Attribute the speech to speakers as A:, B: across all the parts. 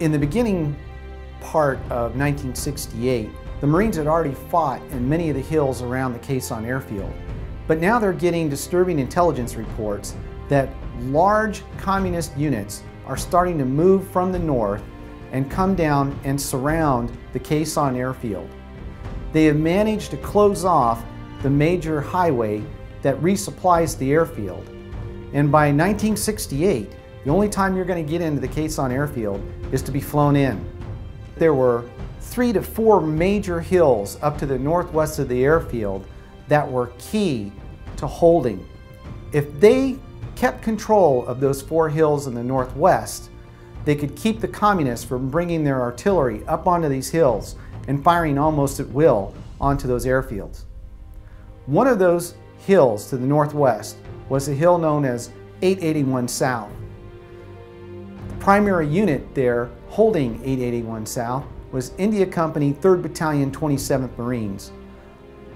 A: In the beginning part of 1968, the Marines had already fought in many of the hills around the Khe Sanh airfield. But now they're getting disturbing intelligence reports that large communist units are starting to move from the north and come down and surround the Khe Sanh airfield. They have managed to close off the major highway that resupplies the airfield. And by 1968, the only time you're going to get into the Khe Sanh airfield is to be flown in. There were 3 to 4 major hills up to the northwest of the airfield that were key to holding. If they kept control of those 4 hills in the northwest, they could keep the communists from bringing their artillery up onto these hills and firing almost at will onto those airfields. One of those hills to the northwest was a hill known as 881 South. The primary unit there holding 881 South was India Company 3rd Battalion 27th Marines,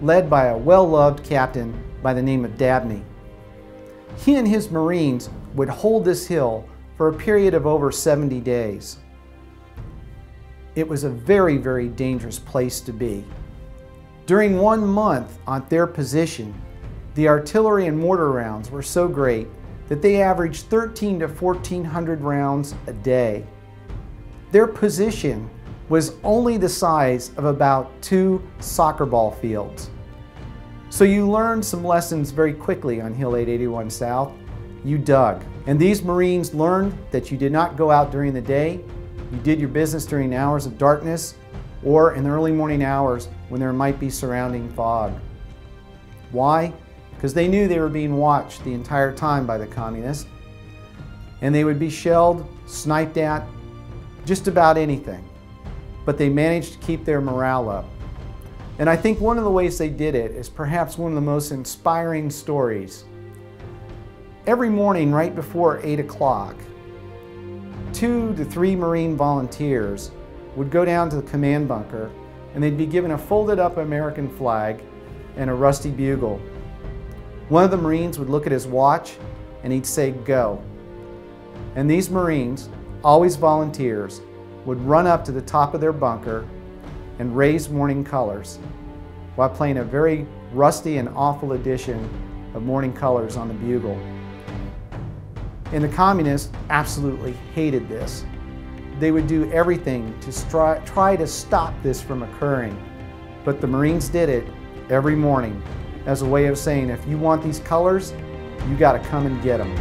A: led by a well-loved captain by the name of Dabney. He and his Marines would hold this hill for a period of over 70 days. It was a very, very dangerous place to be. During 1 month on their position, the artillery and mortar rounds were so great that they averaged 1,300 to 1,400 rounds a day. Their position was only the size of about 2 soccer ball fields. So you learned some lessons very quickly on Hill 881 South. You dug. And these Marines learned that you did not go out during the day. You did your business during hours of darkness or in the early morning hours when there might be surrounding fog. Why? Because they knew they were being watched the entire time by the communists, and they would be shelled, sniped at, just about anything. But they managed to keep their morale up. And I think one of the ways they did it is perhaps one of the most inspiring stories. Every morning right before 8 o'clock, 2 to 3 Marine volunteers would go down to the command bunker and they'd be given a folded up American flag and a rusty bugle. One of the Marines would look at his watch and he'd say, "Go." And these Marines, always volunteers, would run up to the top of their bunker and raise morning colors while playing a very rusty and awful edition of Morning Colors on the bugle. And the communists absolutely hated this. They would do everything to try to stop this from occurring. But the Marines did it every morning as a way of saying, if you want these colors, you got to come and get them.